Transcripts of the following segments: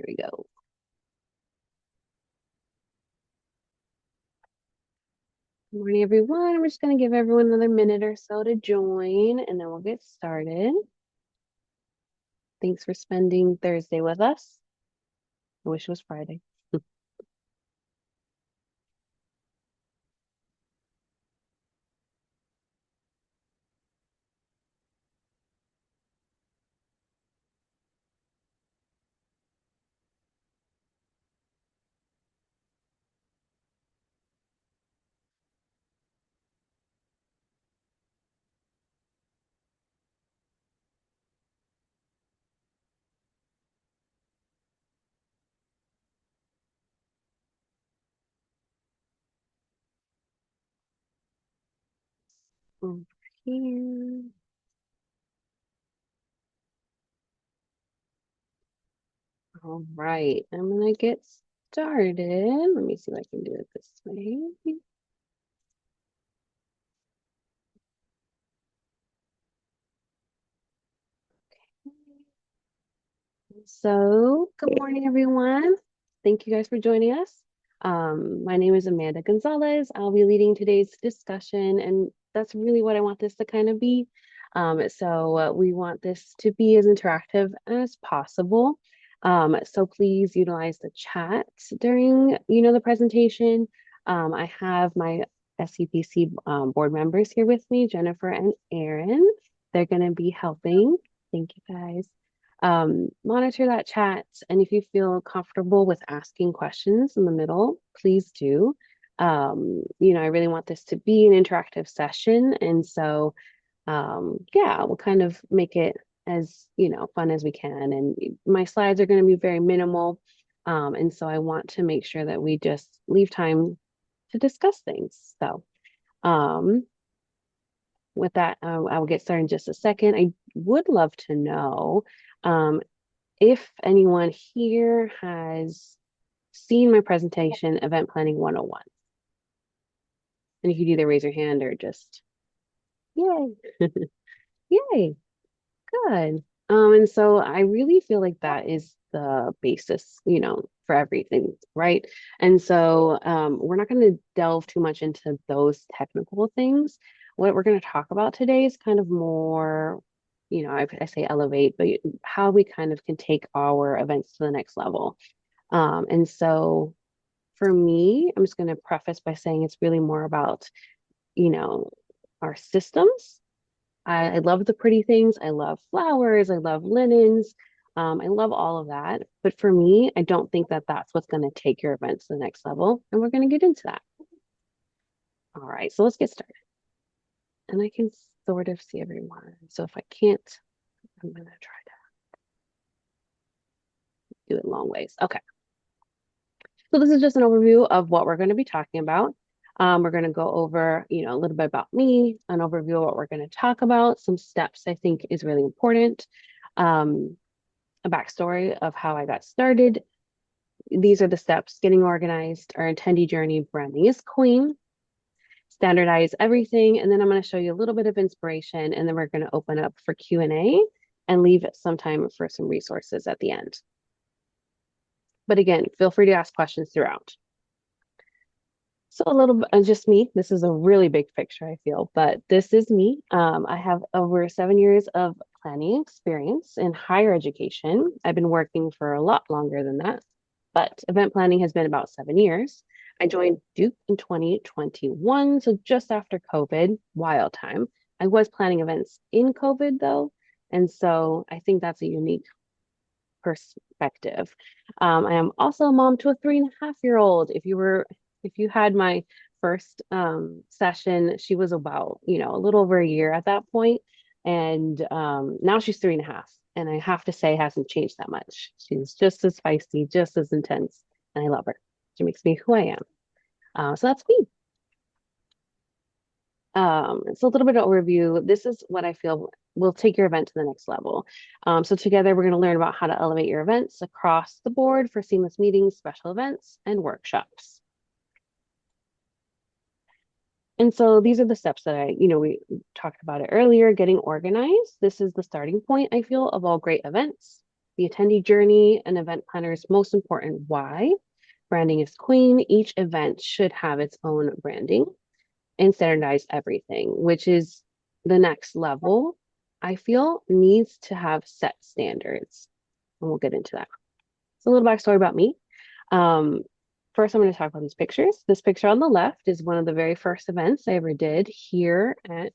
There we go. Good morning, everyone. We're just going to give everyone another minute or so to join, and then we'll get started. Thanks for spending Thursday with us. I wish it was Friday. Over here. All right, I'm going to get started. Let me see if I can do it this way. So, good morning, everyone. Thank you guys for joining us. My name is Amanda Gonzalez. I'll be leading today's discussion, and that's really what I want this to kind of be. We want this to be as interactive as possible. So please utilize the chat during, the presentation. I have my SEPC board members here with me, Jennifer and Aaron. They're going to be helping. Thank you, guys. Monitor that chat. And if you feel comfortable with asking questions in the middle, please do. I really want this to be an interactive session. And so, yeah, we'll kind of make it as, fun as we can. And my slides are going to be very minimal. And so I want to make sure that we just leave time to discuss things. So, with that, I will get started in just a second. I would love to know if anyone here has seen my presentation, Event Planning 101. And you could either raise your hand or just, yay, yay, good. And so I really feel like that is the basis, for everything, right? And so we're not going to delve too much into those technical things. What we're going to talk about today is kind of more, I say elevate, but how we kind of can take our events to the next level. And so for me, I'm just going to preface by saying it's really more about, our systems. I love the pretty things. I love flowers. I love linens. I love all of that. But for me, I don't think that that's what's going to take your event to the next level. And we're going to get into that. All right, so let's get started. And I can sort of see everyone. So if I can't, I'm going to try to do it long ways. Okay. So this is just an overview of what we're going to be talking about. We're going to go over, a little bit about me, an overview of what we're going to talk about, some steps I think is really important, a backstory of how I got started. These are the steps: getting organized, our attendee journey, branding is queen, standardize everything, and then I'm going to show you a little bit of inspiration, and then we're going to open up for Q&A and leave some time for some resources at the end. But again, feel free to ask questions throughout. So a little bit, just me. This is a really big picture, I feel, but this is me. I have over 7 years of planning experience in higher education. I've been working for a lot longer than that, but event planning has been about 7 years. I joined Duke in 2021, so just after COVID, wild time. I was planning events in COVID though, and so I think that's a unique perspective. I am also a mom to a 3.5-year-old. If you had my first session, she was about, a little over a year at that point. And now she's 3.5. And I have to say, hasn't changed that much. She's just as feisty, just as intense. And I love her. She makes me who I am. So that's me. So a little bit of overview. This is what I feel will take your event to the next level. So together we're going to learn about how to elevate your events across the board for seamless meetings, special events, and workshops. And so these are the steps that we talked about it earlier, getting organized. This is the starting point, I feel, of all great events. the attendee journey, an event planner's most important why. Branding is queen. Each event should have its own branding and standardize everything, which is the next level. I feel needs to have set standards. And we'll get into that. So a little backstory about me. Um, First, I'm going to talk about these pictures. This picture on the left is one of the very first events I ever did here at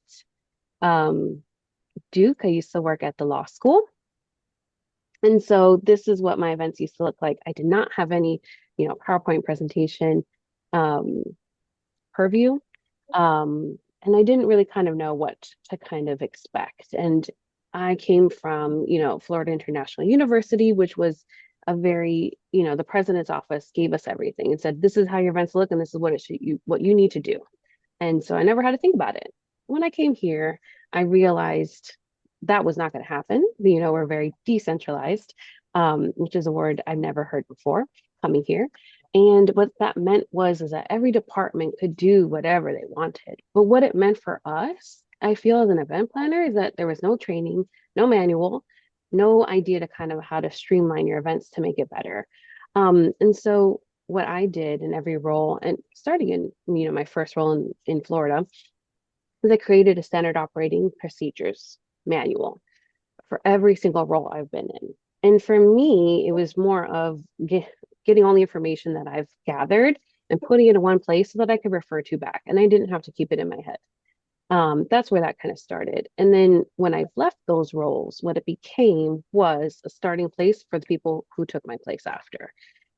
um, Duke. I used to work at the law school. And so this is what my events used to look like. I did not have any, PowerPoint presentation um, purview. And I didn't really kind of know what to kind of expect. And I came from, Florida International University, which was a very, the president's office gave us everything and said, this is how your events look, and this is what you need to do. And so I never had to think about it. When I came here, I realized that was not going to happen. We're very decentralized, which is a word I've never heard before coming here. And what that meant was is that every department could do whatever they wanted. But what it meant for us, I feel as an event planner, is that there was no training, no manual, no idea to kind of how to streamline your events to make it better. And so what I did in every role, and starting in my first role in Florida, is I created a standard operating procedures manual for every single role I've been in. And for me, it was more of getting all the information that I've gathered and putting it in one place so that I could refer to back, and I didn't have to keep it in my head. That's where that kind of started. And then when I've left those roles, what it became was a starting place for the people who took my place after.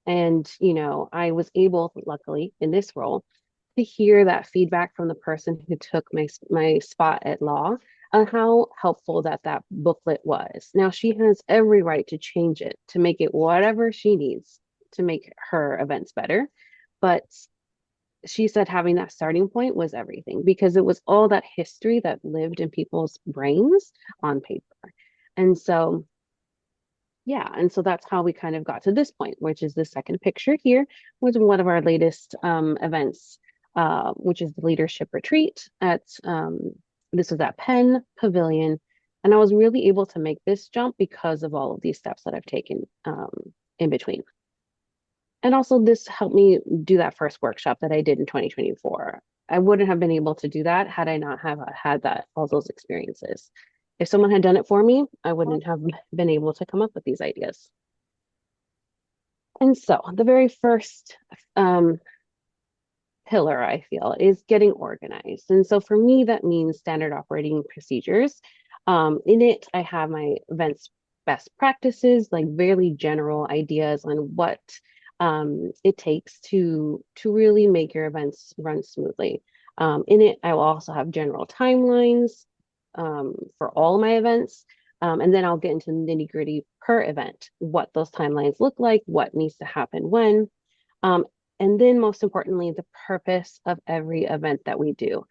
And, I was able, luckily, in this role, to hear that feedback from the person who took my spot at law on how helpful that booklet was. Now, she has every right to change it, to make it whatever she needs to make her events better. But she said having that starting point was everything because it was all that history that lived in people's brains on paper. And so, yeah, and so that's how we kind of got to this point, which is the second picture here, was one of our latest events, which is the leadership retreat at this was at Penn Pavilion. And I was really able to make this jump because of all of these steps that I've taken in between. And also this helped me do that first workshop that I did in 2024. I wouldn't have been able to do that had I not have had all those experiences. If someone had done it for me, I wouldn't have been able to come up with these ideas. And so the very first pillar, I feel, is getting organized. And so for me, that means standard operating procedures. In it, I have my events best practices, like very general ideas on what it takes to really make your events run smoothly. In it, I will also have general timelines for all of my events. And then I'll get into the nitty gritty per event, what those timelines look like, what needs to happen when. And then most importantly, the purpose of every event that we do.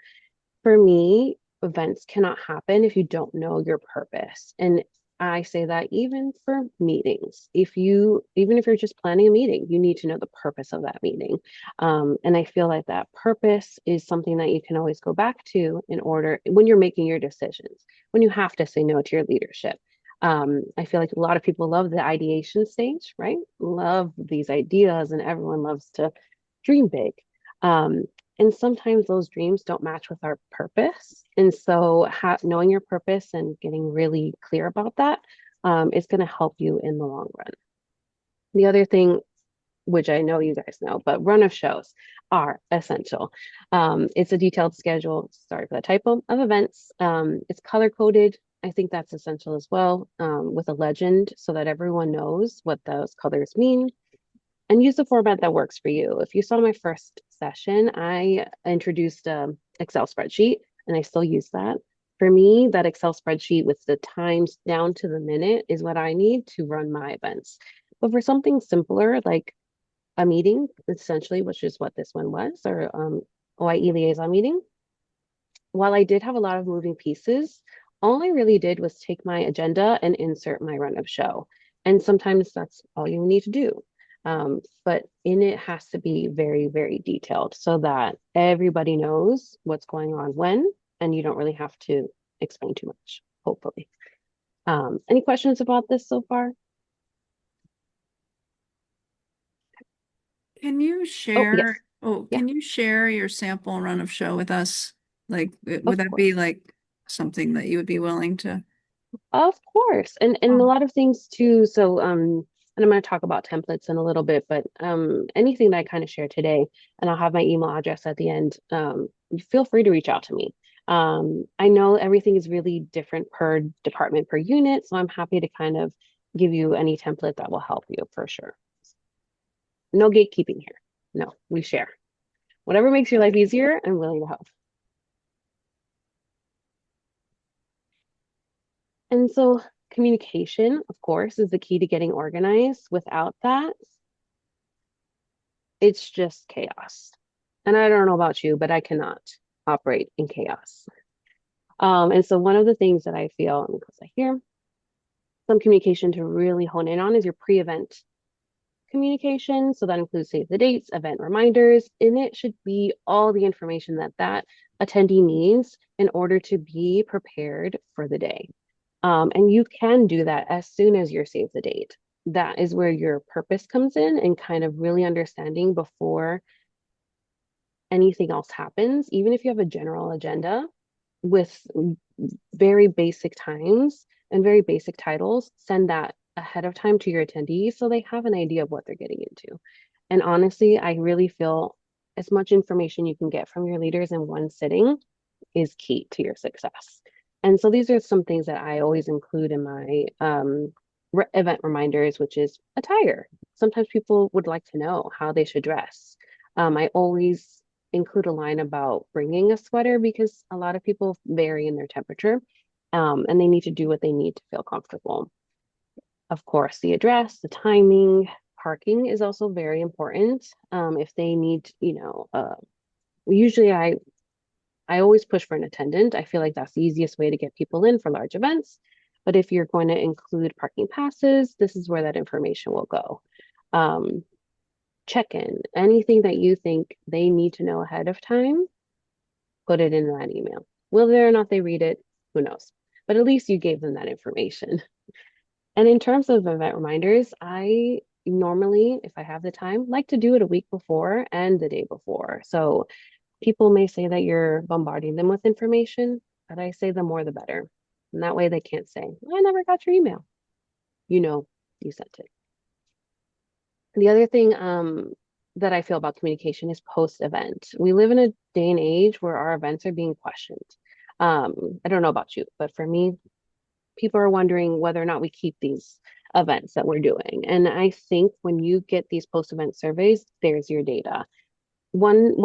For me, events cannot happen if you don't know your purpose. And I say that even for meetings. Even if you're just planning a meeting, you need to know the purpose of that meeting. And I feel like that purpose is something that you can always go back to in order when you're making your decisions, when you have to say no to your leadership. I feel like a lot of people love the ideation stage, right? Love these ideas, and everyone loves to dream big. And sometimes those dreams don't match with our purpose. And so knowing your purpose and getting really clear about that is going to help you in the long run. The other thing, which I know you guys know, but run of shows are essential. It's a detailed schedule, sorry for the typo, of events. It's color coded. I think that's essential as well, with a legend so that everyone knows what those colors mean. And use the format that works for you. If you saw my first session, I introduced an Excel spreadsheet, and I still use that. For me, that Excel spreadsheet with the times down to the minute is what I need to run my events. But for something simpler, like a meeting, essentially, which is what this one was, or OIE liaison meeting, while I did have a lot of moving pieces, all I really did was take my agenda and insert my run of show. And sometimes that's all you need to do. But in it has to be very, very detailed so that everybody knows what's going on when, and you don't really have to explain too much, hopefully. Any questions about this so far? Can you Oh, yes. share, Yeah, can you share your sample run of show with us? Like, would of that be course. like something that you would be willing to? Of course. And a Oh, lot of things too. So and I'm going to talk about templates in a little bit, but anything that I kind of share today, and I'll have my email address at the end. Feel free to reach out to me. I know everything is really different per department per unit, so I'm happy to kind of give you any template that will help you for sure. No gatekeeping here. No, we share. Whatever makes your life easier, I'm willing to help. And so communication, of course, is the key to getting organized. Without that, it's just chaos. And I don't know about you, but I cannot operate in chaos. And so one of the things that I feel, and because I hear some communication to really hone in on is your pre-event communication. So that includes save the dates, event reminders, and it should be all the information that that attendee needs in order to be prepared for the day. And you can do that as soon as you're save the date. That is where your purpose comes in and kind of really understanding before anything else happens, even if you have a general agenda with very basic times and very basic titles, send that ahead of time to your attendees so they have an idea of what they're getting into. And honestly, I really feel as much information you can get from your leaders in one sitting is key to your success. And so these are some things that I always include in my event reminders, which is attire. Sometimes people would like to know how they should dress. I always include a line about bringing a sweater because a lot of people vary in their temperature, and they need to do what they need to feel comfortable. Of course, the address, the timing, parking is also very important. If they need, usually I always push for an attendant. I feel like that's the easiest way to get people in for large events. But if you're going to include parking passes, this is where that information will go. Um, Check-in, anything that you think they need to know ahead of time, put it in that email. Whether or not they read it, who knows? But at least you gave them that information. And in terms of event reminders, I normally, if I have the time, like to do it a week before and the day before. So people may say that you're bombarding them with information, but I say the more the better. And that way they can't say, I never got your email. You know, you sent it. The other thing that I feel about communication is post-event. We live in a day and age where our events are being questioned. I don't know about you, but for me, people are wondering whether or not we keep these events that we're doing. And I think when you get these post-event surveys, there's your data. One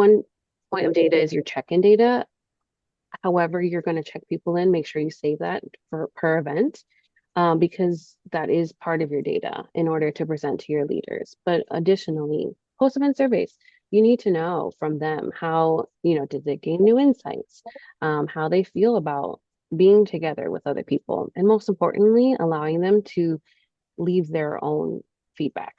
point of data is your check-in data. However, you're going to check people in, make sure you save that for per event, because that is part of your data in order to present to your leaders. But additionally, post-event surveys, you need to know from them how, did they gain new insights, how they feel about being together with other people, and most importantly, allowing them to leave their own feedback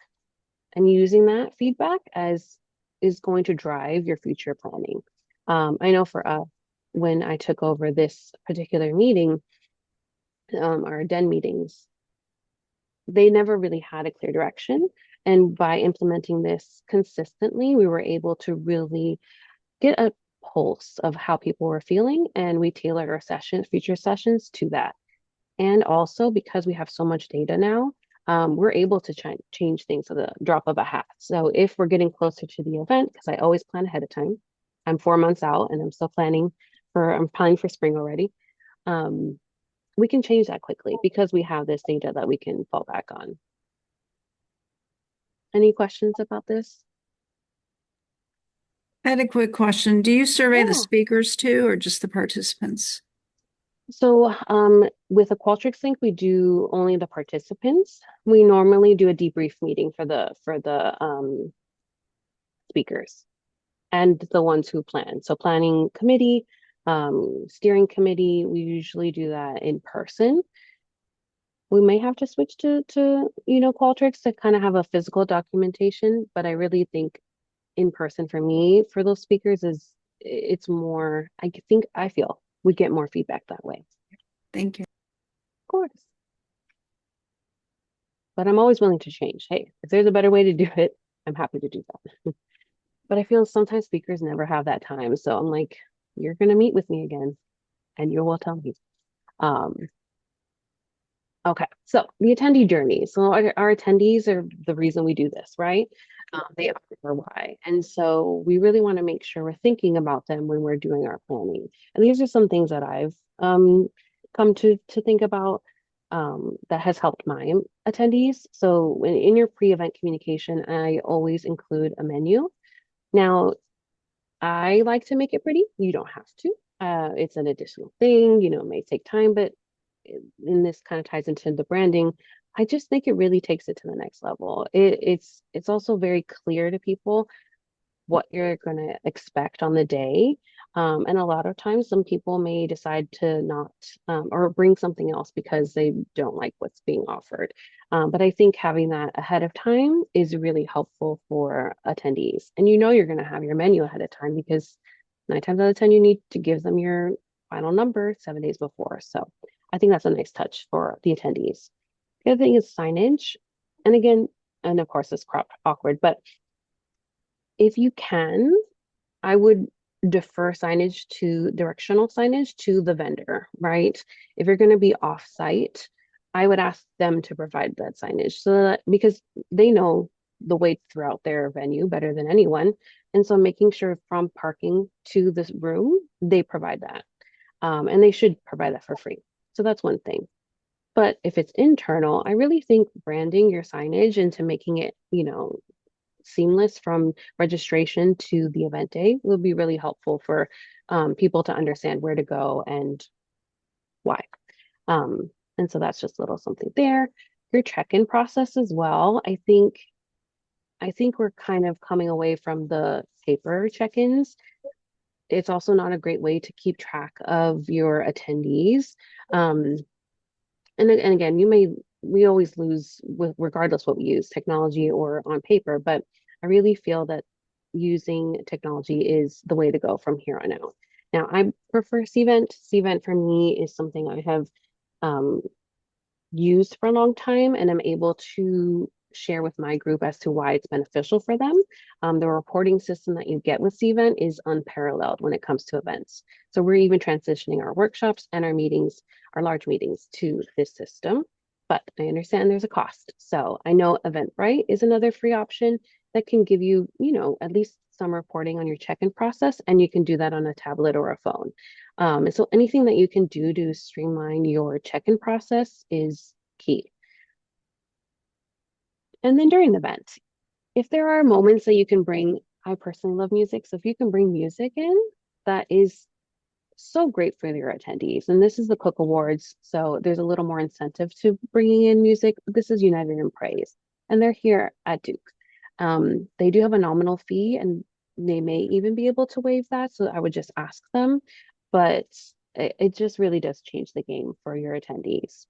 and using that feedback as is going to drive your future planning. I know for us, when I took over this particular meeting, our den meetings, they never really had a clear direction. And by implementing this consistently, we were able to really get a pulse of how people were feeling, and we tailored our future sessions to that. And also because we have so much data now, we're able to change things at the drop of a hat. So if we're getting closer to the event, because I always plan ahead of time, I'm 4 months out and I'm planning for spring already. Um, we can change that quickly because we have this data that we can fall back on. Any questions about this? I had a quick question. Do you survey the Yeah. speakers too, or just the participants? So with a Qualtrics link, we do only the participants. We normally do a debrief meeting for the speakers and the ones who plan. So planning committee, steering committee, we usually do that in person. We may have to switch to Qualtrics to kind of have a physical documentation, but I really think in person for me, for those speakers is it's more, I feel we get more feedback that way. Thank you. Of course. But I'm always willing to change. Hey, if there's a better way to do it, I'm happy to do that. But I feel sometimes speakers never have that time. So I'm like, you're going to meet with me again and you will tell me. Um, okay, so the attendee journey. So our attendees are the reason we do this, right? They are for why. And so we really want to make sure we're thinking about them when we're doing our planning. And these are some things that I've come to think about that has helped my attendees. So in your pre-event communication, I always include a menu. Now, I like to make it pretty. You don't have to. It's an additional thing, it may take time, but and this kind of ties into the branding. I just think it really takes it to the next level. It's also very clear to people what you're going to expect on the day. And a lot of times, some people may decide to not or bring something else because they don't like what's being offered. But I think having that ahead of time is really helpful for attendees. And you're going to have your menu ahead of time because 9 times out of 10, you need to give them your final number 7 days before. So I think that's a nice touch for the attendees. The other thing is signage. And again, and of course, it's crop awkward, but if you can, I would defer directional signage to the vendor, right? If you're going to be off-site, I would ask them to provide that signage so that because they know the way throughout their venue better than anyone. And so making sure from parking to this room, they provide that. And they should provide that for free. So that's one thing. But if it's internal, I really think branding your signage into making it, seamless from registration to the event day will be really helpful for people to understand where to go and why. And so that's just a little something there. Your check-in process as well. I think we're kind of coming away from the paper check-ins. It's also not a great way to keep track of your attendees. Um, and again, we always lose with regardless what we use, technology or on paper, but I really feel that using technology is the way to go from here on out. Now, I prefer Cvent. Cvent for me is something I have um, used for a long time, and I'm able to share with my group as to why it's beneficial for them. The reporting system that you get with Cvent is unparalleled when it comes to events. So we're even transitioning our workshops and our meetings, our large meetings, to this system. But I understand there's a cost. So I know Eventbrite is another free option that can give you, at least some reporting on your check-in process, and you can do that on a tablet or a phone. And so anything that you can do to streamline your check-in process is key. And then during the event, if there are moments that you can bring, I personally love music. So if you can bring music in, that is so great for your attendees. And this is the Cook Awards. So there's a little more incentive to bringing in music. This is United in Praise, and they're here at Duke. They do have a nominal fee and they may even be able to waive that. So I would just ask them, but it just really does change the game for your attendees.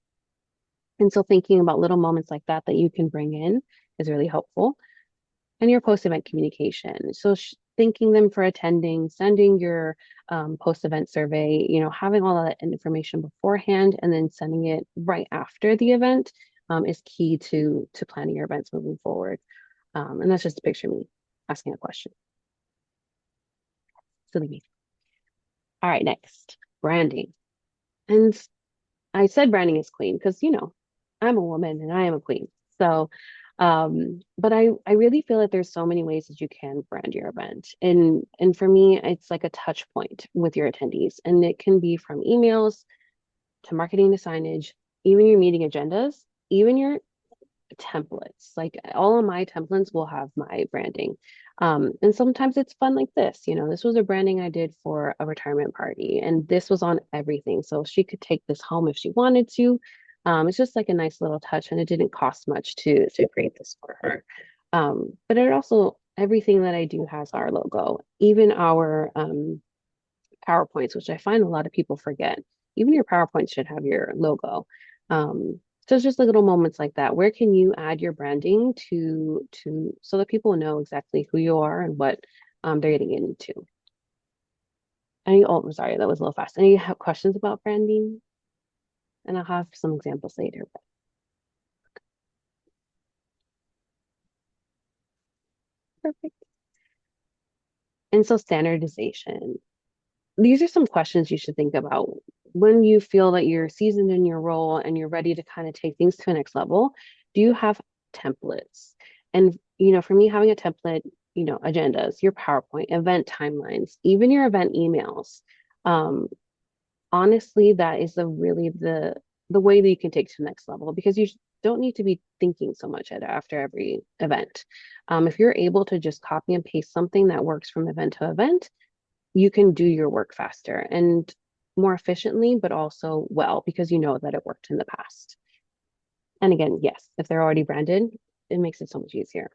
And so thinking about little moments like that that you can bring in is really helpful. And your post-event communication. So thanking them for attending, sending your post-event survey, having all that information beforehand and then sending it right after the event is key to planning your events moving forward. And that's just a picture of me asking a question. Silly me. All right, next, branding. And I said branding is queen because, I'm a woman and I am a queen. So, but I really feel that there's so many ways that you can brand your event. And for me, it's like a touch point with your attendees. And it can be from emails to marketing to signage, even your meeting agendas, even your templates. Like all of my templates will have my branding. And sometimes it's fun like this. This was a branding I did for a retirement party, and this was on everything. So she could take this home if she wanted to. It's just like a nice little touch, and it didn't cost much to create this for her. But it also everything that I do has our logo, even our PowerPoints, which I find a lot of people forget. Even your PowerPoint should have your logo. So it's just the little moments like that. Where can you add your branding to so that people know exactly who you are and what they're getting into? I'm sorry, that was a little fast. Any questions about branding? And I'll have some examples later. Perfect. And so standardization. These are some questions you should think about when you feel that you're seasoned in your role and you're ready to kind of take things to the next level. Do you have templates? And, for me, having a template, agendas, your PowerPoint, event timelines, even your event emails. Um, Honestly, that is the way that you can take to the next level because you don't need to be thinking so much after every event. If you're able to just copy and paste something that works from event to event, you can do your work faster and more efficiently, but also well because you know that it worked in the past. And again, yes, if they're already branded, it makes it so much easier.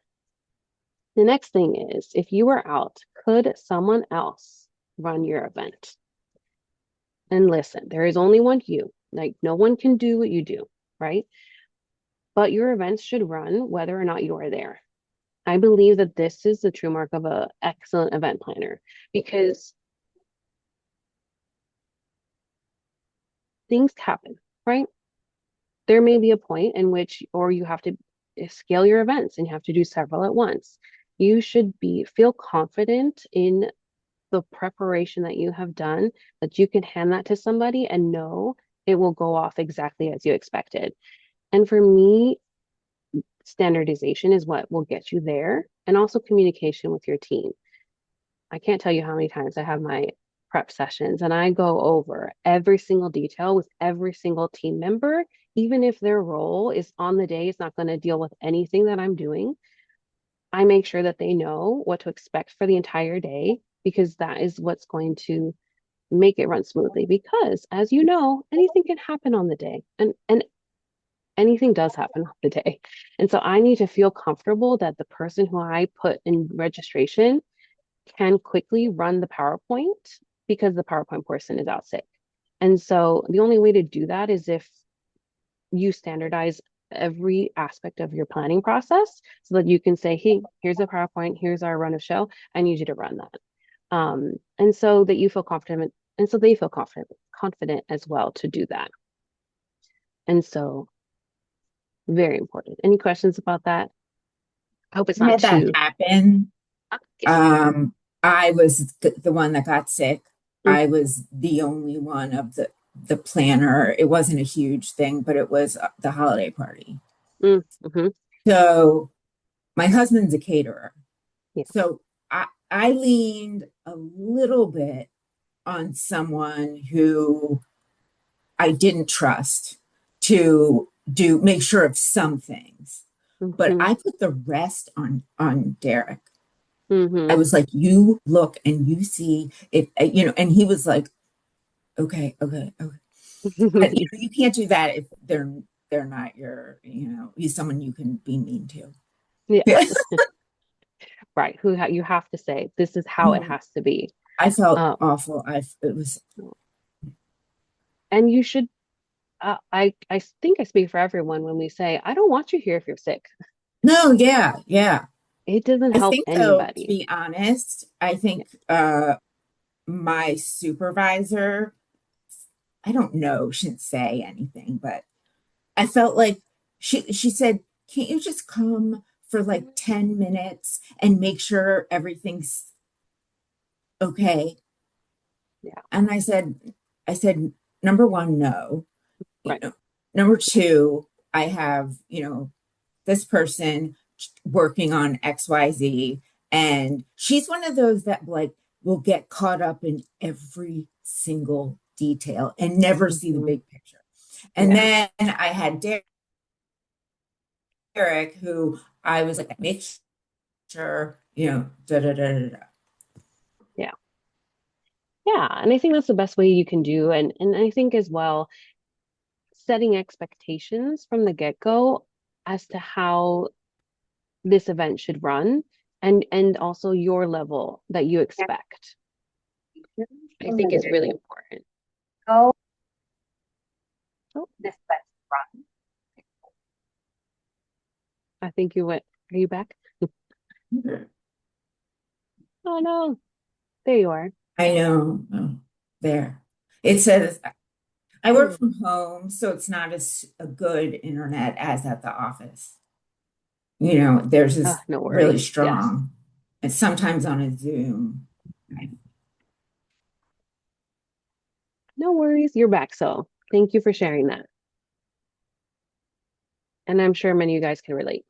The next thing is if you were out, could someone else run your event? And listen, there is only one you. Like no one can do what you do, right? But your events should run whether or not you are there. I believe that this is the true mark of an excellent event planner because things happen, right? There may be a point in which, or you have to scale your events and you have to do several at once. You should feel confident in the preparation that you have done, that you can hand that to somebody and know it will go off exactly as you expected. And for me, standardization is what will get you there, and also communication with your team. I can't tell you how many times I have my prep sessions and I go over every single detail with every single team member, even if their role is on the day, is not going to deal with anything that I'm doing. I make sure that they know what to expect for the entire day because that is what's going to make it run smoothly. Because as you know, anything can happen on the day and anything does happen on the day. And so I need to feel comfortable that the person who I put in registration can quickly run the PowerPoint because the PowerPoint person is out sick. And so the only way to do that is if you standardize every aspect of your planning process so that you can say, hey, here's a PowerPoint, here's our run of show. I need you to run that. And so that you feel confident and so they feel confident as well to do that. And so very important. Any questions about that? I hope it's I not had that too. happen. Yeah. I was the one that got sick. Mm, I was the only one of the planner. It wasn't a huge thing, but it was the holiday party. mhm. So my husband's a caterer. Yeah. So I leaned a little bit on someone who I didn't trust to do make sure of some things. But Hmm. I put the rest on Derek. I Hmm. was like, you look and you see if and he was like, okay, okay, okay. But you can't do that if they're not he's someone you can be mean to. Yeah. Yeah. Right. You have to say this is how it has to be. I felt Um, awful. It was and you should. I think I speak for everyone when we say I don't want you here if you're sick. no, yeah, yeah. It doesn't I help think though, to anybody. be honest, I Yeah. think my supervisor, I don't know, shouldn't say anything, but I felt like she said, "Can't you just come for like 10 minutes and make sure everything's okay?" Yeah. And I said, number one, no. You Right. know, number two, I have, this person working on XYZ, and she's one of those that like will get caught up in every single detail and never see the Hmm. big picture. And Yeah. then I had Derek, who I was like, make sure, da da da da da. Yeah. Yeah. And I think that's the best way you can do. And I think as well, setting expectations from the get-go as to how this event should run and also your level that you expect. I think is really important. Go Oh, this way. I think you went. Are you back? Oh no, there you are. I know. Oh, there. It says I There work you from home, so it's not as a good internet as at the office. Theirs are. is No really worries. Yes. strong. and sometimes on a Zoom. I- No worries, you're back. So thank you for sharing that. And I'm sure many of you guys can relate.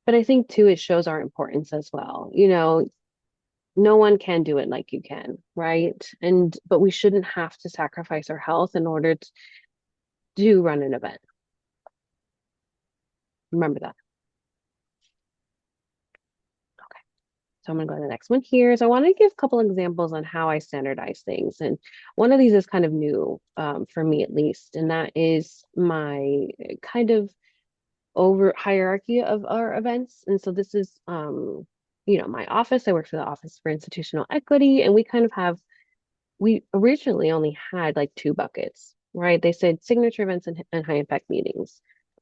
But I think too, it shows our importance as well. No one can do it like you can, right? But we shouldn't have to sacrifice our health in order to do run an event. Remember that. Okay. So I'm gonna go to the next one here. So I want to give a couple examples on how I standardize things. And one of these is kind of new for me at least, and that is my kind of over hierarchy of our events. And so this is my office. I work for the Office for Institutional Equity, and we originally only had like two buckets, right? They said signature events and high impact meetings.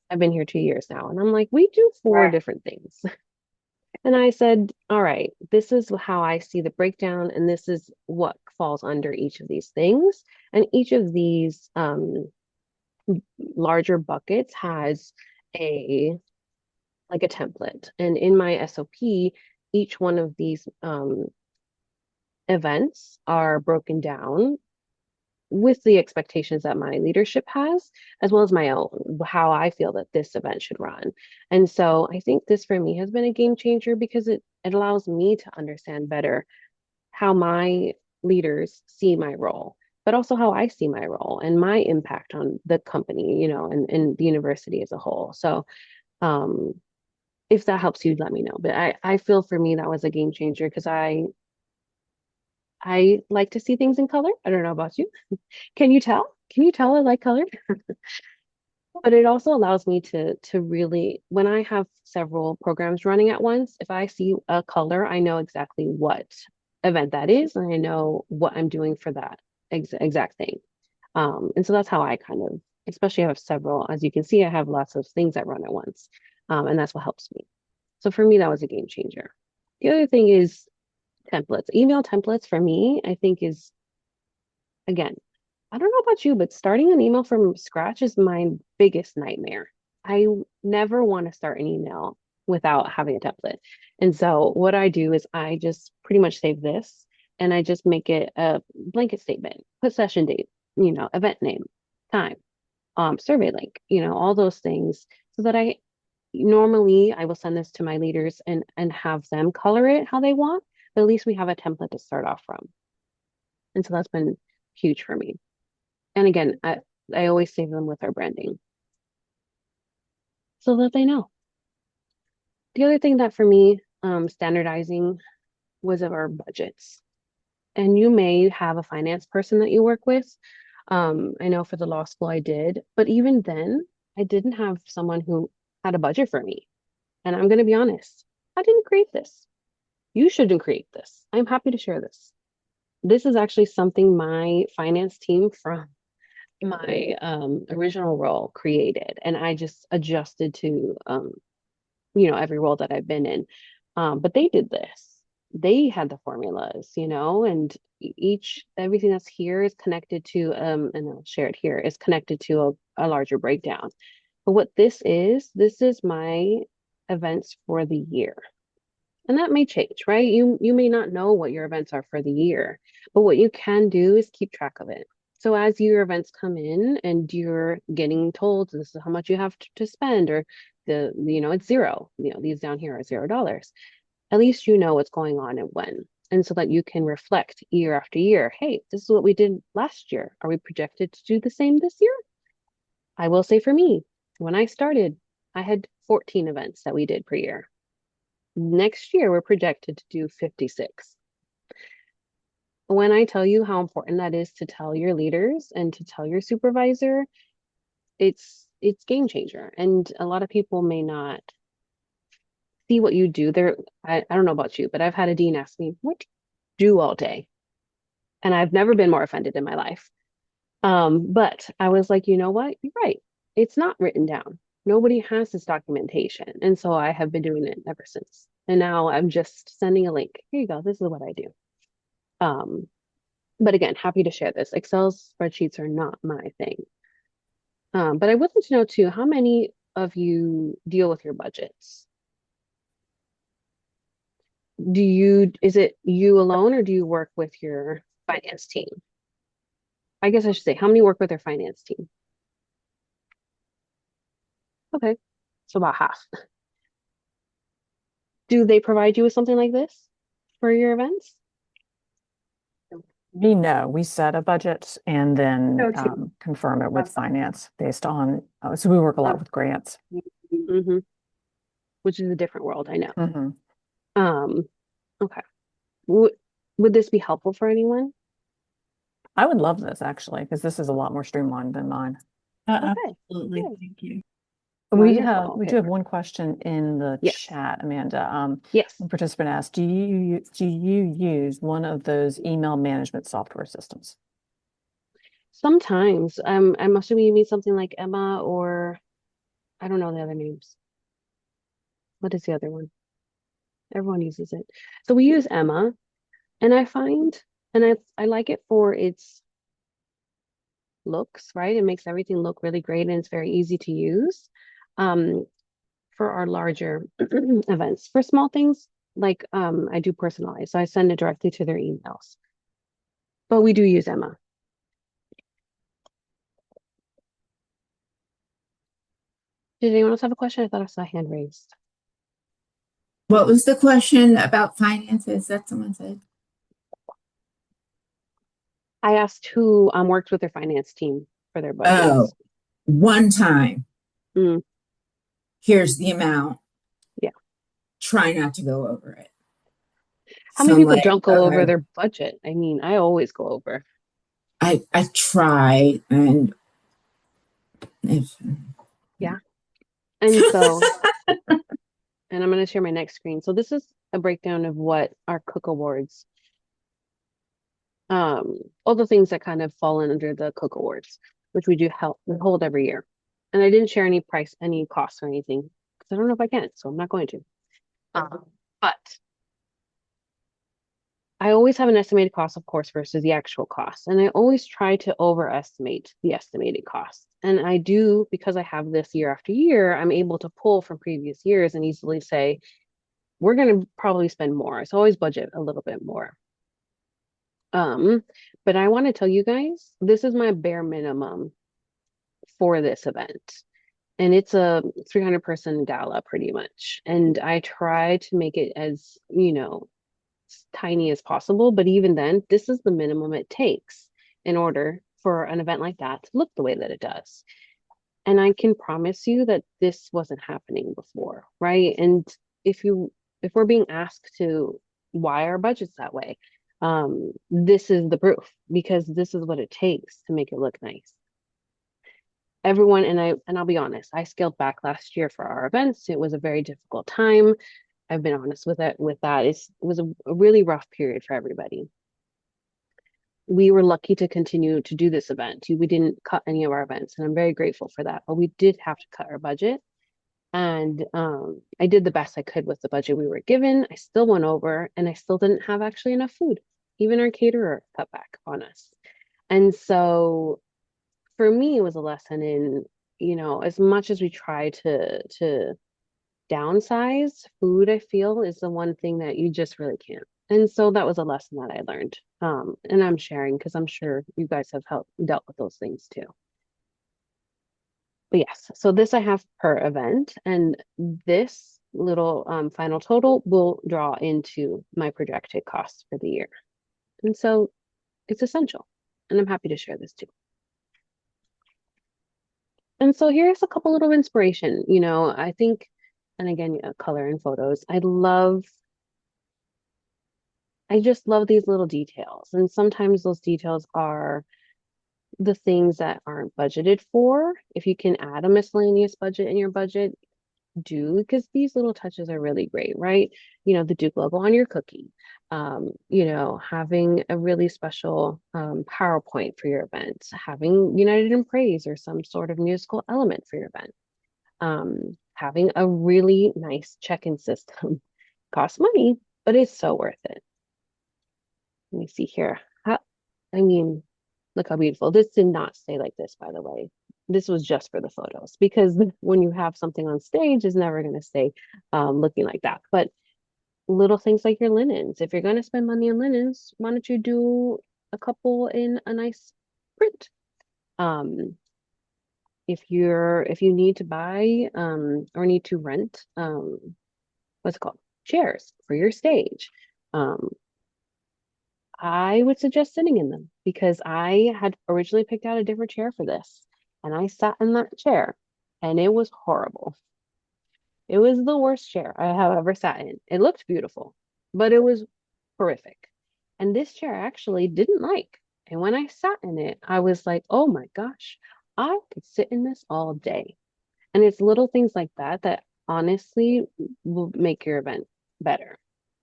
I've been here 2 years now, and I'm like, we do four different things. And I said, all right, this is how I see the breakdown, and this is what falls under each of these things. And each of these larger buckets has a like a template. And in my SOP, each one of these events are broken down with the expectations that my leadership has, as well as my own, how I feel that this event should run. And so I think this for me has been a game changer because it allows me to understand better how my leaders see my role, but also how I see my role and my impact on the company, and the university as a whole. So um, if that helps you, let me know. But I feel for me that was a game changer because I like to see things in color. I don't know about you. Can you tell? Can you tell I like color? But it also allows me to really, when I have several programs running at once, if I see a color, I know exactly what event that is, and I know what I'm doing for that exact thing. And so that's how I kind of, especially I have several, as you can see, I have lots of things that run at once. And that's what helps me. So for me, that was a game changer. The other thing is templates. Email templates for me, I think is, again, I don't know about you, but starting an email from scratch is my biggest nightmare. I never want to start an email without having a template. And so what I do is I just pretty much save this and I just make it a blanket statement, put session date, event name, time, survey link, all those things so that I will send this to my leaders and have them color it how they want, but at least we have a template to start off from. And so that's been huge for me. And again, I always save them with our branding so that they know. The other thing that for me, standardizing was of our budgets. And you may have a finance person that you work with. I know for the law school I did, but even then, I didn't have someone who had a budget for me. And I'm going to be honest, I didn't create this. You shouldn't create this. I'm happy to share this. This is actually something my finance team from my original role created, and I just adjusted to every role that I've been in. But they did this. They had the formulas, and everything that's here is connected to and I'll share it here, is connected to a larger breakdown. But what this is my events for the year. And that may change, right? You may not know what your events are for the year, but what you can do is keep track of it. So as your events come in and you're getting told this is how much you have to spend, or it's zero, these down here are $0. At least you know what's going on and when. And so that you can reflect year after year. Hey, this is what we did last year. Are we projected to do the same this year? I will say for me, when I started, I had 14 events that we did per year. Next year, we're projected to do 56. When I tell you how important that is to tell your leaders and to tell your supervisor, it's game changer. And a lot of people may not see what you do. I don't know about you, but I've had a dean ask me, what do you do all day? And I've never been more offended in my life. But I was like, you know what? You're right. It's not written down. Nobody has this documentation. And so I have been doing it ever since. And now I'm just sending a link. Here you go. This is what I do. But again, happy to share this. Excel spreadsheets are not my thing. But I would like to know too, how many of you deal with your budgets? is it you alone or do you work with your finance team? I guess I should say, how many work with their finance team? Okay, so about half. Do they provide you with something like this for your events? We know, we set a budget and then Okay. confirm it with finance based on, so we work a lot with grants. Mm-hmm. Which is a different world, I know. Mhm. Okay. Would this be helpful for anyone? I would love this actually, because this is a lot more streamlined than mine. Okay. Absolutely. good. Thank you. We Wonderful. do have one question in the Yes. chat, Amanda. Yes. One participant asked, do you use one of those email management software systems? Sometimes. I'm assuming you mean something like Emma or I don't know the other names. What is the other one? Everyone uses it. So we use Emma, and I find, and I like it for its looks, right? It makes everything look really great and it's very easy to use. For our larger events. For small things, like I do personalize, so I send it directly to their emails. But we do use Emma. Did anyone else have a question? I thought I saw a hand raised. What was the question about finances that someone said? I asked who worked with their finance team for their budgets. Oh, one time. Mm. Here's the amount. Yeah. Try not to go over it. How many So I'm people like, don't go over okay. their budget? I mean, I always go over. I try and if Yeah. And so, and I'm going to share my next screen. So this is a breakdown of what our Cook Awards, all the things that kind of fall in under the Cook Awards, which we hold every year. And I didn't share any costs or anything because I don't know if I can, so I'm not going to. But I always have an estimated cost, of course, versus the actual cost. And I always try to overestimate the estimated cost. And I do, because I have this year after year, I'm able to pull from previous years and easily say, we're going to probably spend more. So always budget a little bit more. But I want to tell you guys, this is my bare minimum for this event. And it's a 300-person gala pretty much. And I try to make it as, tiny as possible. But even then, this is the minimum it takes in order for an event like that to look the way that it does. And I can promise you that this wasn't happening before, right? And if we're being asked to why our budget's that way, this is the proof because this is what it takes to make it look nice. Everyone, and I'll be honest, I scaled back last year for our events. It was a very difficult time. I've been honest with that. It was a really rough period for everybody. We were lucky to continue to do this event. We didn't cut any of our events, and I'm very grateful for that. But we did have to cut our budget, and I did the best I could with the budget we were given. I still went over, and I still didn't have actually enough food. Even our caterer cut back on us, and so for me, it was a lesson in, as much as we try to downsize, food, I feel, is the one thing that you just really can't. And so that was a lesson that I learned. And I'm sharing because I'm sure you guys have dealt with those things too. But yes, so this I have per event, and this little final total will draw into my projected costs for the year. And so it's essential, and I'm happy to share this too. And so here's a couple little inspiration, I think, and again, color and photos. I just love these little details. And sometimes those details are the things that aren't budgeted for. If you can add a miscellaneous budget in your budget, do, because these little touches are really great, right? The Duke logo on your cookie, having a really special PowerPoint for your event, having United in Praise or some sort of musical element for your event, having a really nice check-in system. Costs money, but it's so worth it. Let me see here. Look how beautiful. This did not stay like this, by the way. This was just for the photos because when you have something on stage, it's never going to stay looking like that. But little things like your linens. If you're going to spend money on linens, why don't you do a couple in a nice print? If you need to buy or need to rent what's it called? Chairs for your stage. Um, I would suggest sitting in them because I had originally picked out a different chair for this, and I sat in that chair and it was horrible. It was the worst chair I have ever sat in. It looked beautiful, but it was horrific. And this chair I actually didn't like. And when I sat in it, I was like, oh my gosh, I could sit in this all day. And it's little things like that that honestly will make your event better.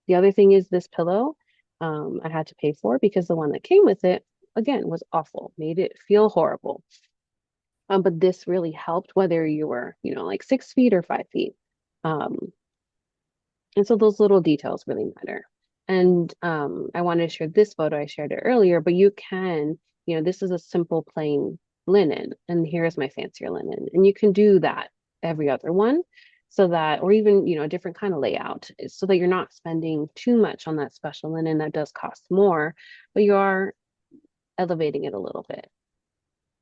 The other thing is this pillow, I had to pay for because the one that came with it, again, was awful, made it feel horrible. But this really helped whether you were, like 6 feet or 5 feet. Um, and so those little details really matter. And I wanted to share this photo. I shared it earlier, but you can, this is a simple plain linen, and here's my fancier linen. And you can do that every other one so that, or even, a different kind of layout so that you're not spending too much on that special linen that does cost more, but you are elevating it a little bit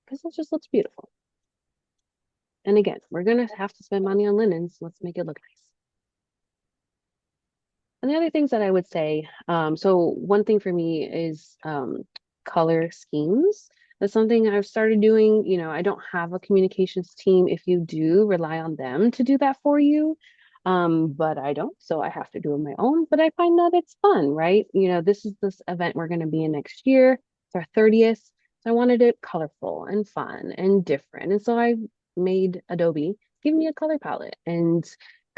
because it just looks beautiful. And again, we're going to have to spend money on linens. Let's make it look nice. And the other things that I would say, so one thing for me is color schemes. That's something I've started doing. I don't have a communications team. If you do, rely on them to do that for you. But I don't, so I have to do it on my own. But I find that it's fun, right? This is this event we're going to be in next year. It's our 30th. So I wanted it colorful and fun and different. And so I made Adobe give me a color palette, and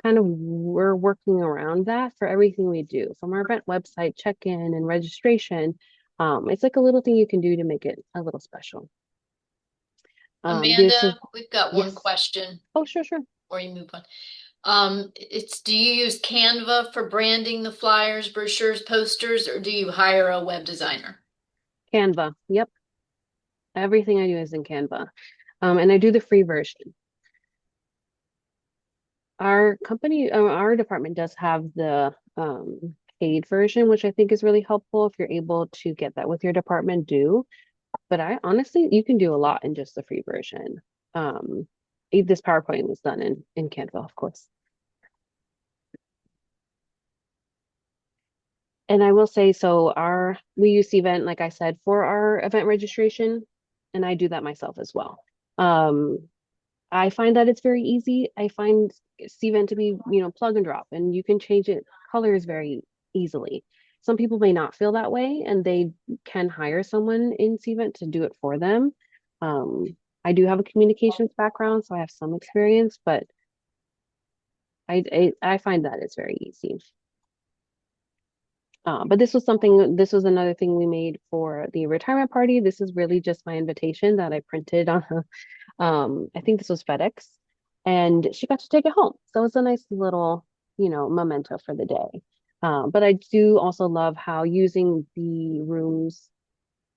kind of we're working around that for everything we do, from our event website, check-in and registration. It's like a little thing you can do to make it a little special. Amanda, we've got one yes. question. Oh, sure. Before you move on. Do you use Canva for branding the flyers, brochures, posters, or do you hire a web designer? Canva. Yep. Everything I do is in Canva. And I do the free version. Our company, our department does have the paid version, which I think is really helpful. If you're able to get that with your department, do. But I honestly, you can do a lot in just the free version. This PowerPoint was done in Canva, of course. And I will say, so we use Cvent, like I said, for our event registration, and I do that myself as well. I find that it's very easy. I find Cvent to be, plug and drop, and you can change it colors very easily. Some people may not feel that way, and they can hire someone in Cvent to do it for them. I do have a communications background, so I have some experience, but I find that it's very easy. But this was another thing we made for the retirement party. This is really just my invitation that I printed on, I think this was FedEx, and she got to take it home. So it's a nice little, memento for the day. But I do also love how using the room's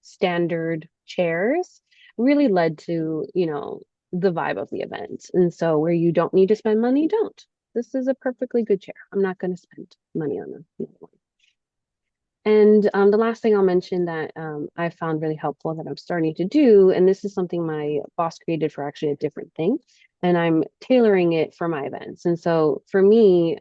standard chairs really led to, the vibe of the event. And so where you don't need to spend money, don't. This is a perfectly good chair. I'm not going to spend money on them. And the last thing I'll mention that I found really helpful that I'm starting to do, and this is something my boss created for actually a different thing, and I'm tailoring it for my events. And so for me,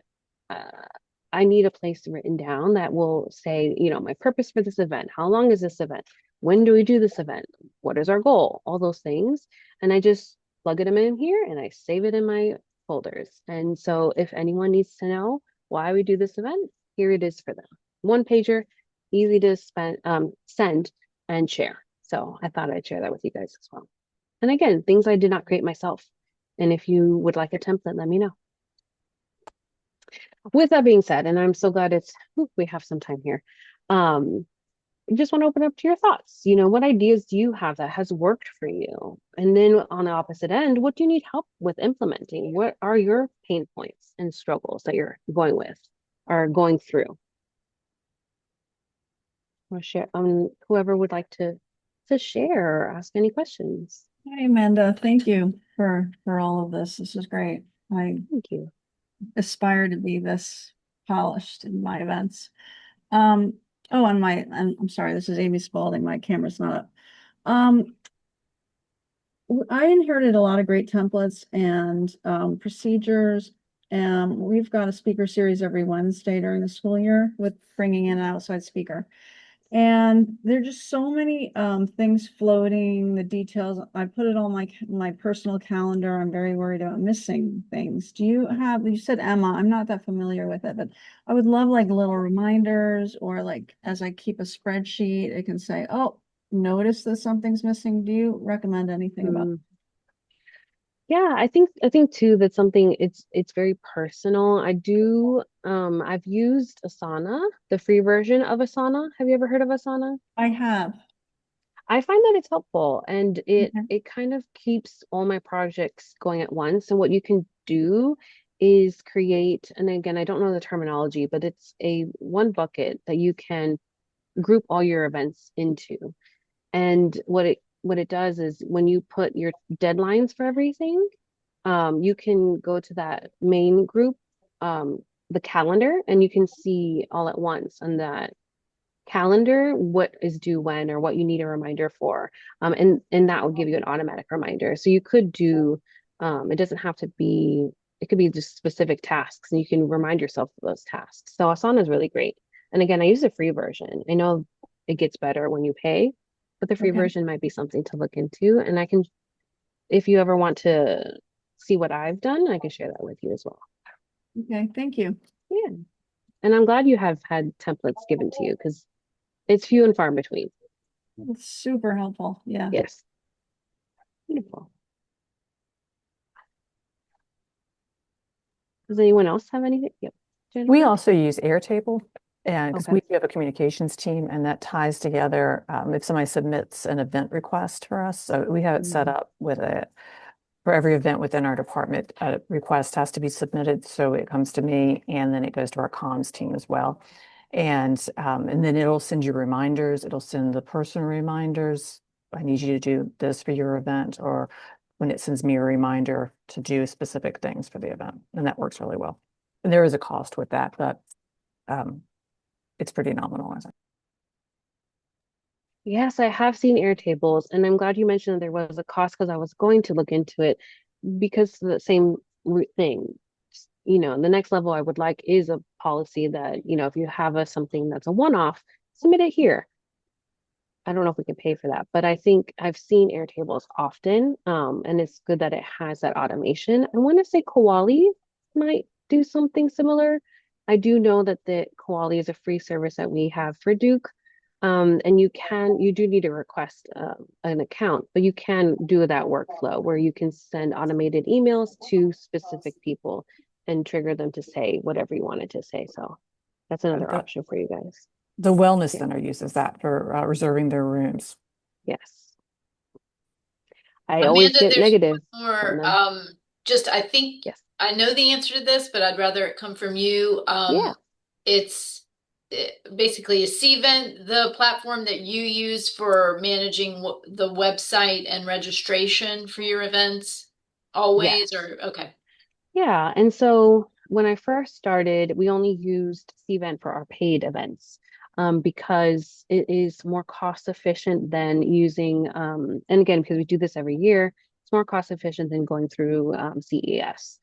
I need a place written down that will say, my purpose for this event. How long is this event? When do we do this event? What is our goal? All those things. And I just plug them in here and I save it in my folders. And so if anyone needs to know why we do this event, here it is for them. One pager, easy to send and share. So I thought I'd share that with you guys as well. And again, things I did not create myself. And if you would like a template, let me know. With that being said, and I'm so glad we have some time here. I just want to open up to your thoughts. What ideas do you have that has worked for you? And then on the opposite end, what do you need help with implementing? What are your pain points and struggles that you're going with or going through? Or share, whoever would like to share or ask any questions. Hi, Amanda. Thank you for all of this. This is great. I Thank you. aspire to be this polished in my events. Oh, and I'm sorry, this is Amy Spalding. My camera's not up. I inherited a lot of great templates and procedures. And we've got a speaker series every Wednesday during the school year with bringing in an outside speaker. And there are just so many things floating, the details. I put it on my personal calendar. I'm very worried about missing things. You said Emma, I'm not that familiar with it, but I would love like little reminders, or like as I keep a spreadsheet, it can say, oh, notice that something's missing. Do you recommend anything about? Yeah, I think too that's something it's very personal. I've used Asana, the free version of Asana. Have you ever heard of Asana? I have. I find that it's helpful, and it Okay. it kind of keeps all my projects going at once. And what you can do is create, and again, I don't know the terminology, but it's a one bucket that you can group all your events into. And what it does is when you put your deadlines for everything, you can go to that main group, the calendar, and you can see all at once on that calendar what is due when or what you need a reminder for. And that will give you an automatic reminder. So you could do, it doesn't have to be, it could be just specific tasks, and you can remind yourself of those tasks. So Asana is really great. And again, I use the free version. I know it gets better when you pay, but the free Okay. version might be something to look into. And I can, if you ever want to see what I've done, I can share that with you as well. Okay, thank you. Yeah. And I'm glad you have had templates given to you, because it's few and far between. It's super helpful. Yeah. Yes. Beautiful. Does anyone else have anything? Yep. We Jennifer? also use Airtable, and because Okay. we do have a communications team, and that ties together if somebody submits an event request for us. So we have it set up with for every event within our department, a request has to be submitted. So it comes to me, and then it goes to our comms team as well. And then it'll send you reminders. It'll send the person reminders. I need you to do this for your event, or when it sends me a reminder to do specific things for the event. And that works really well. And there is a cost with that, but it's pretty nominal, I think. Yes, I have seen Airtables, and I'm glad you mentioned that there was a cost, because I was going to look into it, because the same thing. The next level I would like is a policy that, if you have something that's a one-off, submit it here. I don't know if we can pay for that, but I think I've seen Airtables often, and it's good that it has that automation. I want to say Koali might do something similar. I do know that the Koali is a free service that we have for Duke, and you do need to request an account, but you can do that workflow where you can send automated emails to specific people and trigger them to say whatever you wanted to say. So that's another option for you guys. The Wellness Yeah. Center uses that for reserving their rooms. Yes. I always Amanda, get there's negative one from more, them. I think Yes. I know the answer to this, but I'd rather it come from you. Yeah. It's basically, is Cvent the platform that you use for managing the website and registration for your events always, Yes. or okay. Yeah. And so when I first started, we only used Cvent for our paid events, because it is more cost efficient than using, and again, because we do this every year, it's more cost efficient than going through CES.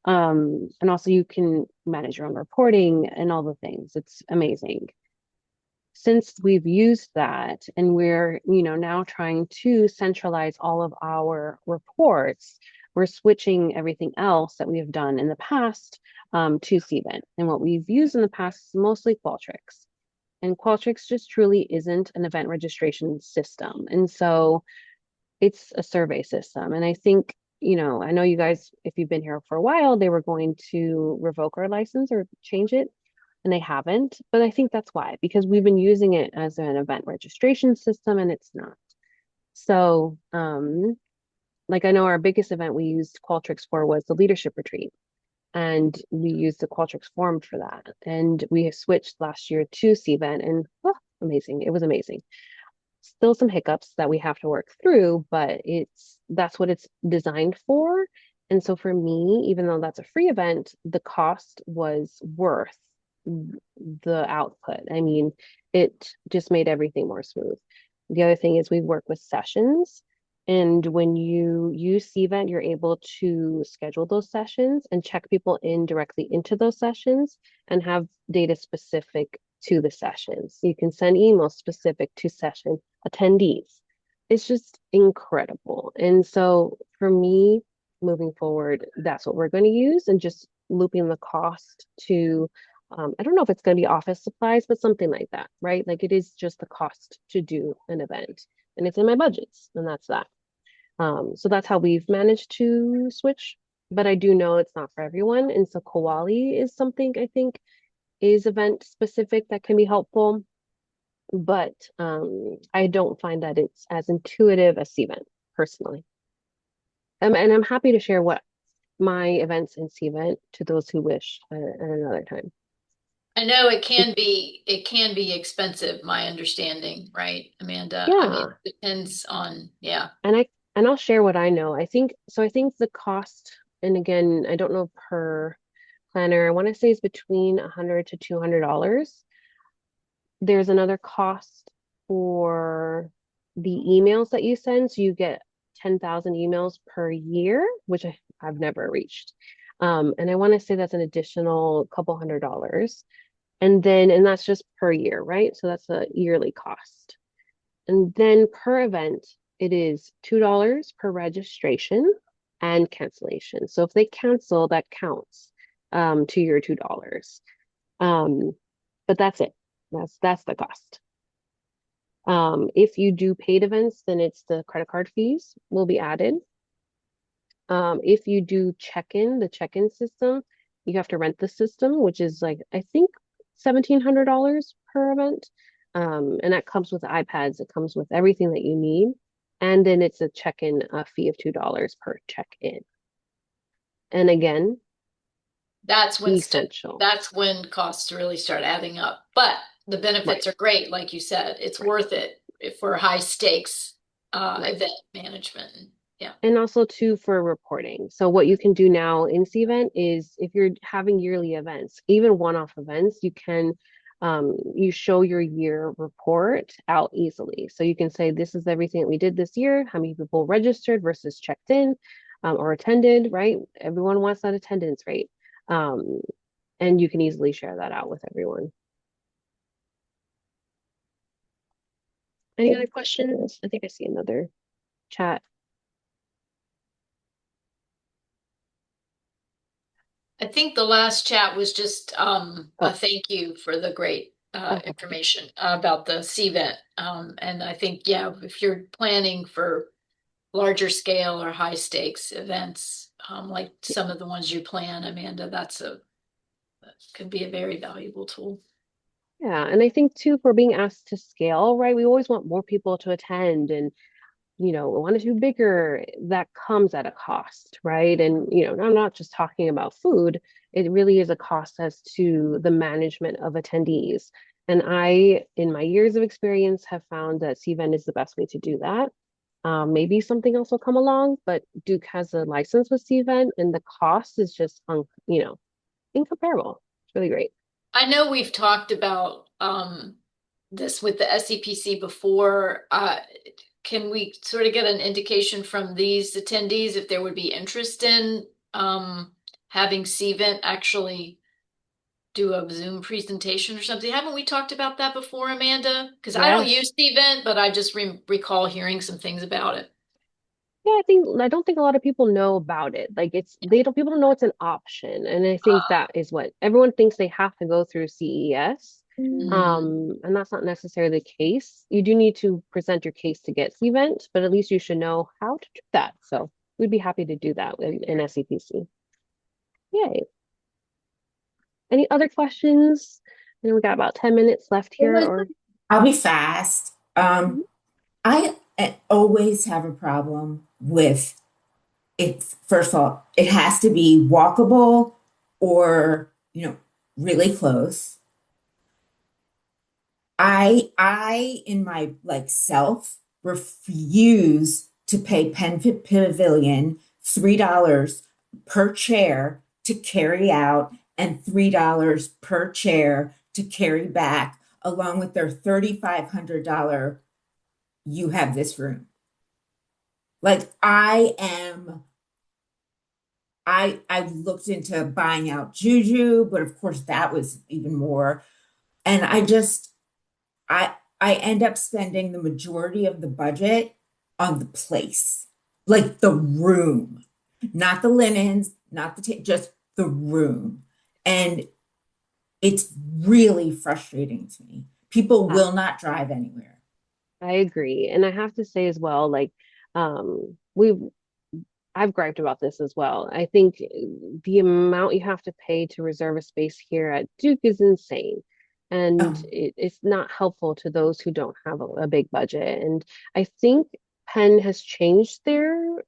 And also you can manage your own reporting and all the things. It's amazing. Since we've used that, and we're, now trying to centralize all of our reports, we're switching everything else that we have done in the past to Cvent. And what we've used in the past is mostly Qualtrics. And Qualtrics just truly isn't an event registration system. And so it's a survey system. And I think, I know you guys, if you've been here for a while, they were going to revoke our license or change it, and they haven't. But I think that's why, because we've been using it as an event registration system, and it's not. So, like, I know our biggest event we used Qualtrics for was the leadership retreat, and we used the Qualtrics form for that. And we have switched last year to Cvent, and amazing. It was amazing. Still some hiccups that we have to work through, but that's what it's designed for. And so for me, even though that's a free event, the cost was worth the output. I mean, it just made everything more smooth. The other thing is we work with sessions. And when you use Cvent, you're able to schedule those sessions and check people in directly into those sessions and have data specific to the sessions. You can send emails specific to session attendees. It's just incredible. And so for me, moving forward, that's what we're going to use, and just looping the cost to, I don't know if it's going to be office supplies, but something like that, right? Like it is just the cost to do an event, and it's in my budgets, and that's that. So that's how we've managed to switch, but I do know it's not for everyone. And so Koali is something I think is event specific that can be helpful, but I don't find that it's as intuitive as Cvent personally. And I'm happy to share what my events in Cvent to those who wish at another time. I know it can be expensive, my understanding, right, Amanda? I mean, Yeah. it depends on, yeah. And I'll share what I know. I think the cost, and again, I don't know per planner, I want to say is between $100 to $200. There's another cost for the emails that you send. So you get 10,000 emails per year, which I've never reached. And I want to say that's an additional couple $100. And that's just per year, right? So that's a yearly cost. And then per event, it is $2 per registration and cancellation. So if they cancel, that counts to your $2. But that's it. That's the cost. If you do paid events, then it's the credit card fees will be added. If you do the check-in system, you have to rent the system, which is like, I think $1,700 per event. And that comes with iPads. It comes with everything that you need. And then it's a check-in fee of $2 per check-in. And again, That's when essential. that's when costs really start adding up. But the benefits are great, like you said. It's worth it for high stakes event management. Yeah. And also too for reporting. So what you can do now in Cvent is if you're having yearly events, even one-off events, you can you show your year report out easily. So you can say, this is everything that we did this year, how many people registered versus checked in or attended, right? Everyone wants that attendance rate. And you can easily share that out with everyone. Any other questions? I think I see another chat. I think the last chat was just a thank you for the great Okay. information about the CVET. And I think, yeah, if you're planning for larger scale or high stakes events, like some of the ones you plan, Amanda, that could be a very valuable tool. Yeah, and I think too, for being asked to scale, right? We always want more people to attend, and we want to do bigger. That comes at a cost, right? And I'm not just talking about food. It really is a cost as to the management of attendees. And I, in my years of experience, have found that Cvent is the best way to do that. Maybe something else will come along, but Duke has a license with Cvent, and the cost is just incomparable. It's really great. I know we've talked about this with the SEPC before. Can we sort of get an indication from these attendees if there would be interest in having Cvent actually do a Zoom presentation or something? Haven't we talked about that before, Amanda? Because I don't use Cvent, but I just recall hearing some things about it. Yeah, I don't think a lot of people know about it. Like people don't know it's an option. And I think that is what everyone thinks they have to go through CES. And that's not necessarily the case. You do need to present your case to get Cvent, but at least you should know how to do that. So we'd be happy to do that in SEPC. Yay. Any other questions? I know we got about 10 minutes left here. I'll be fast. I always have a problem with it. First of all, it has to be walkable or, really close. I in my self refuse to pay Penn Pavilion $3 per chair to carry out and $3 per chair to carry back, along with their $3,500 you have this room. Like I looked into buying out Juju, but of course that was even more. And I end up spending the majority of the budget on the place, like the room, not the linens, not the just the room. And it's really frustrating to me. People Uh, will not drive anywhere. I agree. And I have to say as well, like, we've I've griped about this as well. I think the amount you have to pay to reserve a space here at Duke is insane. And Oh, it's not helpful to those who don't have a big budget. And I think Penn has changed their,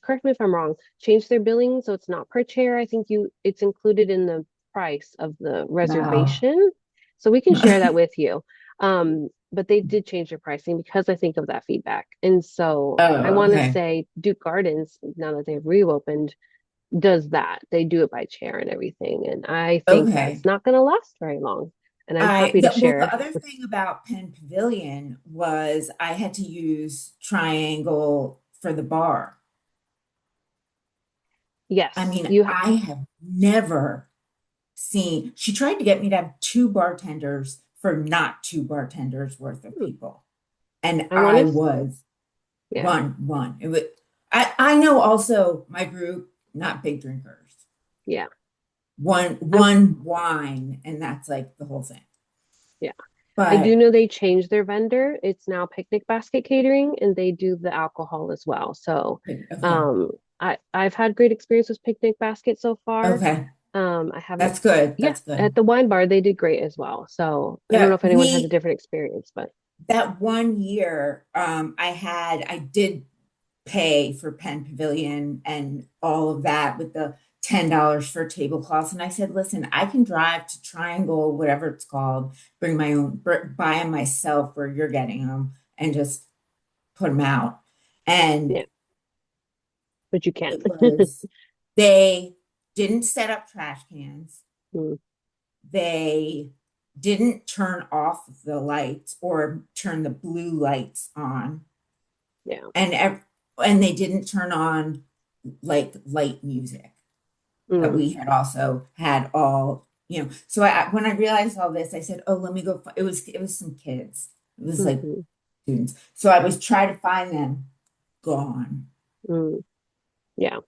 correct me if I'm wrong, changed their billing so it's not per chair. I think it's included in the price of the wow. reservation. So we can share that with you. But they did change their pricing because I think of that feedback. And so I Oh, want to okay. say Duke Gardens, now that they've reopened, does that. They do it by chair and everything. And I think that's Okay. not going to last very long. And I'm happy to Well, the share. other thing about Penn Pavilion was I had to use Triangle for the bar. I Yes, mean, I have never seen, she tried to get me to have two bartenders for not two bartenders worth of people. And I want I to, was yeah, one. It was, I know also my group, not big drinkers. yeah. I, One wine, and that's like the whole thing. yeah. I do But know they changed their vendor. It's now Picnic Basket Catering and they do the alcohol as well. So, okay, um, I've had great experience with Picnic Basket so far. okay, I haven't, that's good. yeah, That's at good. the wine bar, they did great as well. So I don't know Yeah, if anyone has a different experience, but that one year, I did pay for Penn Pavilion and all of that with the $10 for tablecloths. And I said, listen, I can drive to Triangle, whatever it's called, bring my own, buy them myself where you're getting them and just put them out. And yeah, but you can't. it was, they didn't set up trash cans. Mm, They didn't turn off the lights or turn the blue lights on. yeah. And and they didn't turn on like light music that Mm, we had also had all, so when I realized all this, I said, oh, let me go it was some kids, it was like hmm students, so I was trying to find them, gone. mm, yeah.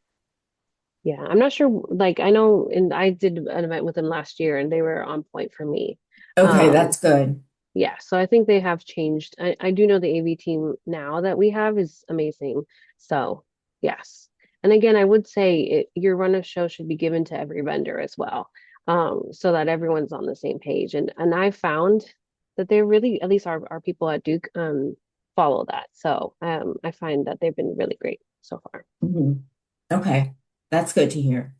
Yeah. I'm not sure. Like, I know, and I did an event with them last year and they were on point for me. Okay, Um, that's good. yeah. So I think they have changed. I do know the AV team now that we have is amazing. So, yes. And again, I would say your run of show should be given to every vendor as well, so that everyone's on the same page. And I found that they're really, at least our people at Duke, follow that. So, I find that they've been really great so far. Mhm. Okay, that's good to hear.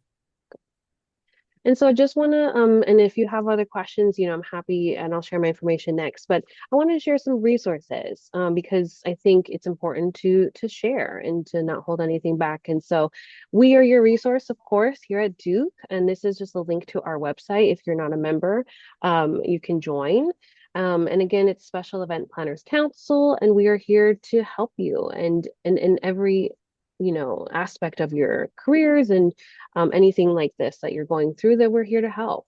And so I just want to, and if you have other questions, I'm happy and I'll share my information next, but I want to share some resources, because I think it's important to share and to not hold anything back. And so we are your resource, of course, here at Duke. And this is just a link to our website. If you're not a member, you can join. And again, it's Special Event Planners Council, and we are here to help you and in every aspect of your careers and anything like this that you're going through, that we're here to help.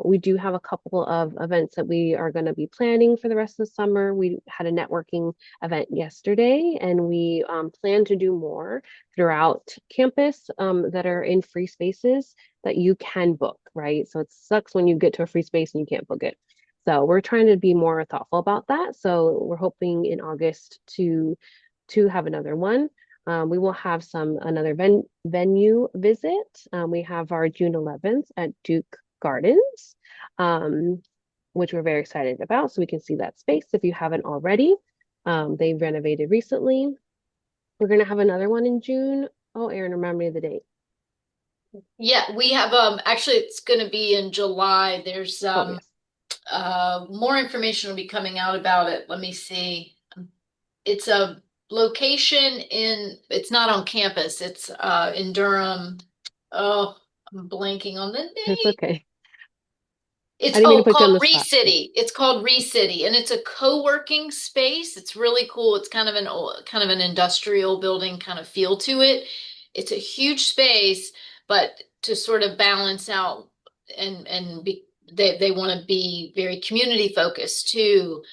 We do have a couple of events that we are going to be planning for the rest of the summer. We had a networking event yesterday, and we plan to do more throughout campus, that are in free spaces that you can book, right? So it sucks when you get to a free space and you can't book it. So we're trying to be more thoughtful about that. So we're hoping in August to have another one. We will have another venue visit. We have our June 11th at Duke Gardens, um, which we're very excited about. So we can see that space if you haven't already. They renovated recently. We're going to have another one in June. Oh, Aaron, remind me of the date. Yeah, we have actually it's going to be in July. There's Oh, yes. more information will be coming out about it. Let me see. It's a location it's not on campus. It's in Durham. Oh, I'm blanking on the It's name. okay. It's I didn't mean to put you on called the spot. ReCity. It's called ReCity, and it's a co-working space. It's really cool. It's kind of an kind of an industrial building kind of feel to it. It's a huge space, but to sort of balance out and be they want to be very community focused too.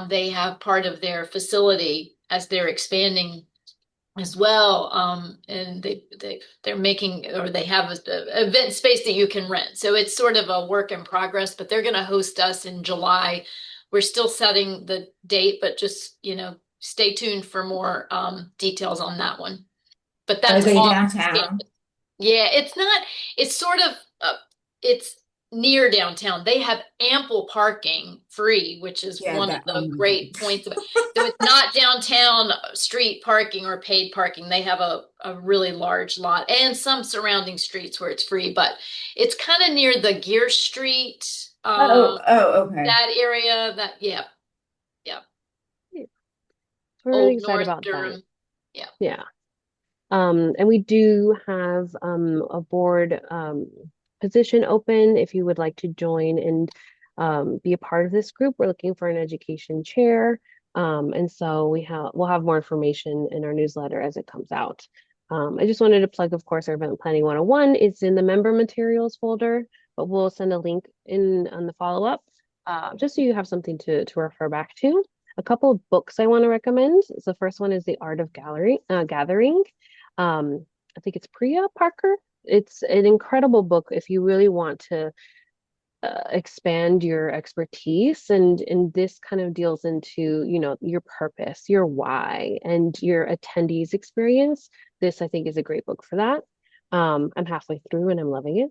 They have part of their facility as they're expanding as well. And they're making, or they have a event space that you can rent. So it's sort of a work in progress, but they're going to host us in July. We're still setting the date, but just, stay tuned for more details on that one. But Are that's they all. downtown? Yeah, it's not, it's sort of, it's near downtown. They have ample parking free, which is Yeah, one of that, oh the my great God. points of it. So it's not downtown street parking or paid parking. They have a really large lot and some surrounding streets where it's free, but it's kind of near the Gear Street, Okay. that area, yeah, yeah. We're really Old excited North about that. Durham. Yeah. Yeah. And we do have a board position open if you would like to join and be a part of this group. We're looking for an education chair. And so we'll have more information in our newsletter as it comes out. I just wanted to plug, of course, our Event Planning 101. It's in the member materials folder, but we'll send a link in on the follow-up just so you have something to refer back to. A couple of books I want to recommend. So the first one is The Art of Gathering. I think it's Priya Parker. It's an incredible book if you really want to expand your expertise, and this kind of deals into, your purpose, your why, and your attendees experience. This, I think, is a great book for that. I'm halfway through and I'm loving it.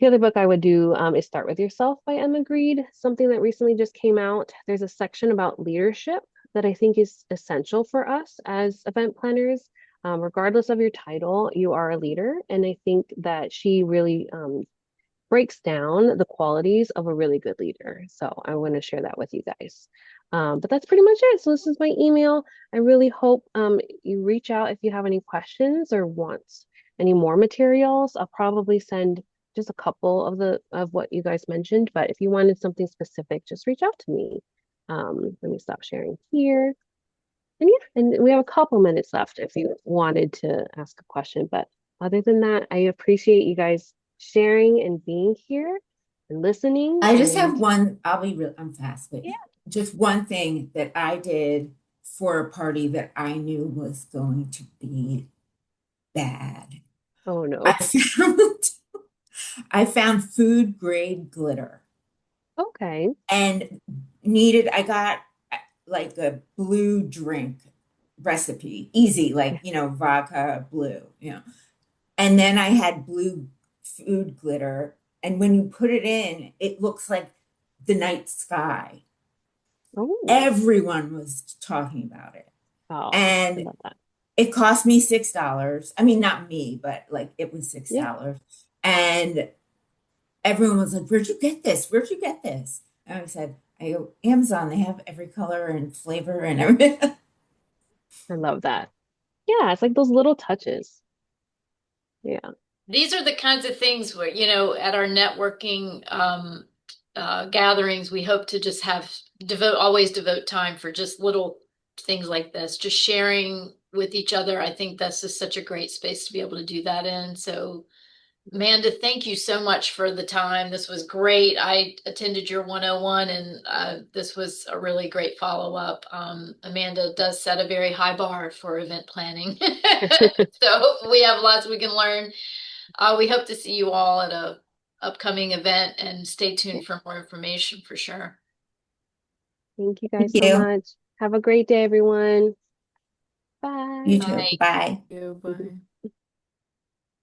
The other book I would do is Start With Yourself by Emma Grede, something that recently just came out. There's a section about leadership that I think is essential for us as event planners. Regardless of your title, you are a leader. And I think that she really breaks down the qualities of a really good leader. So I want to share that with you guys. But that's pretty much it. So this is my email. I really hope you reach out if you have any questions or want any more materials. I'll probably send just a couple of what you guys mentioned, but if you wanted something specific, just reach out to me. Let me stop sharing here. And yeah, and we have a couple minutes left if you wanted to ask a question. But other than that, I appreciate you guys sharing and being here and listening. I just have And one, I'll be real, I'm fast, but yeah. just one thing that I did for a party that I knew was going to be bad. Oh I no. found I found food grade glitter Okay. and I got like a blue drink recipe, easy, like, vodka, blue. And then I had blue food glitter. And when you put it in, it looks like the night sky. Oh. Everyone was talking about it. Oh, I And love that. it cost me $6. I mean, not me, but like it was Yeah. $6. And everyone was like, "Where'd you get this? Where'd you get this?" And I said, "I go, Amazon, they have every color and flavor and everything." I love that. Yeah, it's like those little touches. Yeah. These are the kinds of things where, at our networking gatherings, we hope to just always devote time for just little things like this, just sharing with each other. I think this is such a great space to be able to do that in. So, Amanda, thank you so much for the time. This was great. I attended your 101 and this was a really great follow-up. Amanda does set a very high bar for event planning. So we have lots we can learn. We hope to see you all at a upcoming event and stay tuned for more information for sure. Thank you Thank guys so you. much. Have a great day, everyone. You Bye. too. Bye. Bye. Bye.